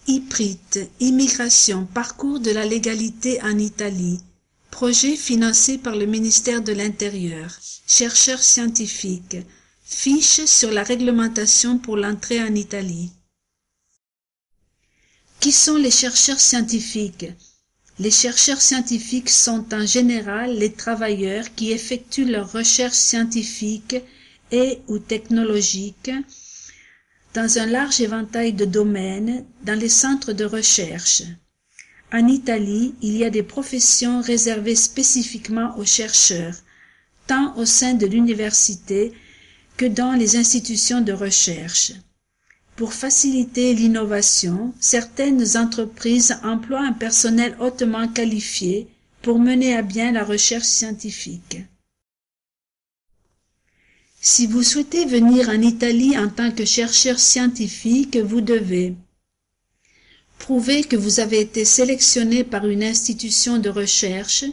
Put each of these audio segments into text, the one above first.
IPRIT, Immigration, parcours de la légalité en Italie. Projet financé par le ministère de l'Intérieur. Chercheurs scientifiques. Fiche sur la réglementation pour l'entrée en Italie. Qui sont les chercheurs scientifiques? Les chercheurs scientifiques sont en général les travailleurs qui effectuent leurs recherches scientifiques et ou technologiques dans un large éventail de domaines dans les centres de recherche. En Italie, il y a des professions réservées spécifiquement aux chercheurs, tant au sein de l'université que dans les institutions de recherche. Pour faciliter l'innovation, certaines entreprises emploient un personnel hautement qualifié pour mener à bien la recherche scientifique. Si vous souhaitez venir en Italie en tant que chercheur scientifique, vous devez prouver que vous avez été sélectionné par une institution de recherche,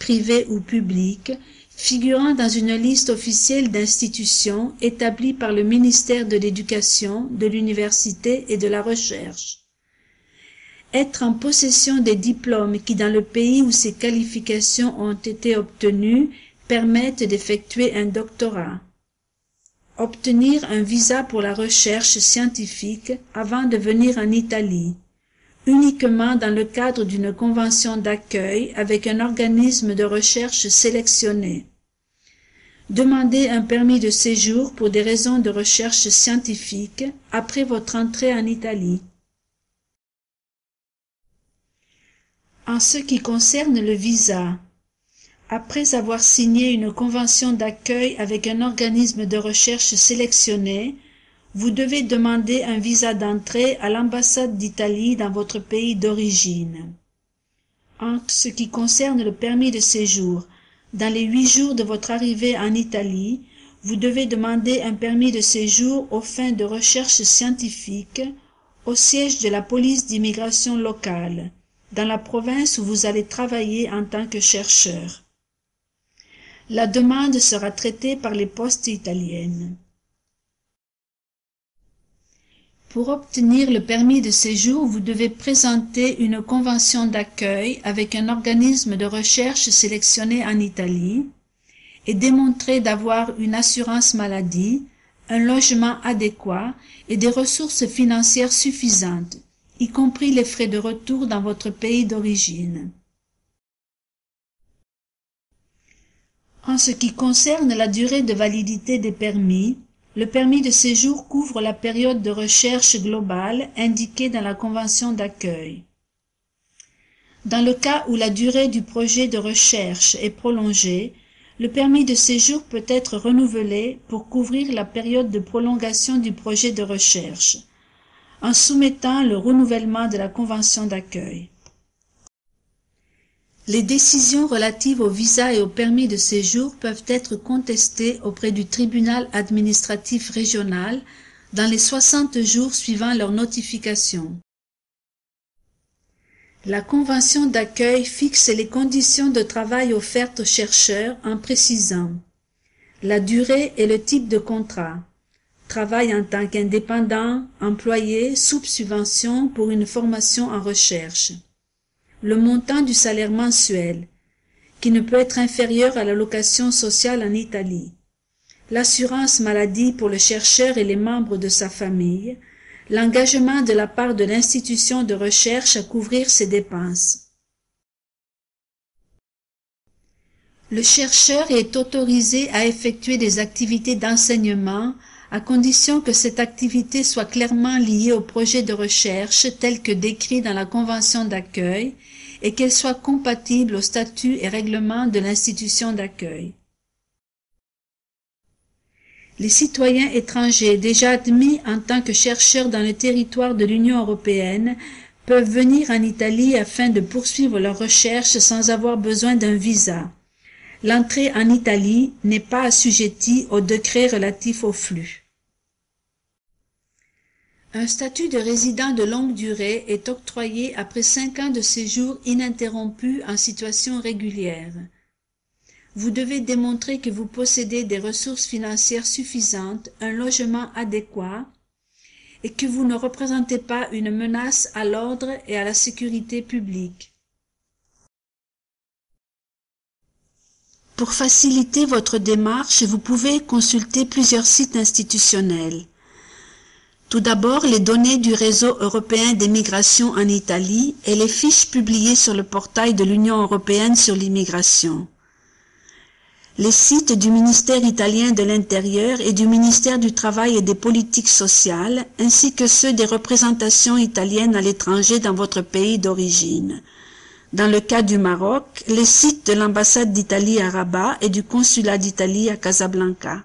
privée ou publique, figurant dans une liste officielle d'institutions établie par le ministère de l'Éducation, de l'Université et de la Recherche. Être en possession des diplômes qui, dans le pays où ces qualifications ont été obtenues, permettent d'effectuer un doctorat. Obtenir un visa pour la recherche scientifique avant de venir en Italie, uniquement dans le cadre d'une convention d'accueil avec un organisme de recherche sélectionné. Demandez un permis de séjour pour des raisons de recherche scientifique après votre entrée en Italie. En ce qui concerne le visa, après avoir signé une convention d'accueil avec un organisme de recherche sélectionné, vous devez demander un visa d'entrée à l'ambassade d'Italie dans votre pays d'origine. En ce qui concerne le permis de séjour, dans les 8 jours de votre arrivée en Italie, vous devez demander un permis de séjour aux fins de recherche scientifique au siège de la police d'immigration locale, dans la province où vous allez travailler en tant que chercheur. La demande sera traitée par les postes italiennes. Pour obtenir le permis de séjour, vous devez présenter une convention d'accueil avec un organisme de recherche sélectionné en Italie et démontrer d'avoir une assurance maladie, un logement adéquat et des ressources financières suffisantes, y compris les frais de retour dans votre pays d'origine. En ce qui concerne la durée de validité des permis, le permis de séjour couvre la période de recherche globale indiquée dans la convention d'accueil. Dans le cas où la durée du projet de recherche est prolongée, le permis de séjour peut être renouvelé pour couvrir la période de prolongation du projet de recherche, en soumettant le renouvellement de la convention d'accueil. Les décisions relatives au visa et au permis de séjour peuvent être contestées auprès du tribunal administratif régional dans les 60 jours suivant leur notification. La convention d'accueil fixe les conditions de travail offertes aux chercheurs en précisant la durée et le type de contrat, travail en tant qu'indépendant, employé, sous subvention pour une formation en recherche. Le montant du salaire mensuel, qui ne peut être inférieur à l'allocation sociale en Italie, l'assurance maladie pour le chercheur et les membres de sa famille, l'engagement de la part de l'institution de recherche à couvrir ses dépenses. Le chercheur est autorisé à effectuer des activités d'enseignement à condition que cette activité soit clairement liée au projet de recherche tel que décrit dans la convention d'accueil et qu'elle soit compatible aux statuts et règlements de l'institution d'accueil. Les citoyens étrangers déjà admis en tant que chercheurs dans le territoire de l'Union européenne peuvent venir en Italie afin de poursuivre leurs recherches sans avoir besoin d'un visa. L'entrée en Italie n'est pas assujettie au décret relatif au flux. Un statut de résident de longue durée est octroyé après 5 ans de séjour ininterrompu en situation régulière. Vous devez démontrer que vous possédez des ressources financières suffisantes, un logement adéquat et que vous ne représentez pas une menace à l'ordre et à la sécurité publique. Pour faciliter votre démarche, vous pouvez consulter plusieurs sites institutionnels. Tout d'abord, les données du réseau européen des migrations en Italie et les fiches publiées sur le portail de l'Union européenne sur l'immigration. Les sites du ministère italien de l'Intérieur et du ministère du Travail et des Politiques sociales, ainsi que ceux des représentations italiennes à l'étranger dans votre pays d'origine. Dans le cas du Maroc, les sites de l'ambassade d'Italie à Rabat et du consulat d'Italie à Casablanca.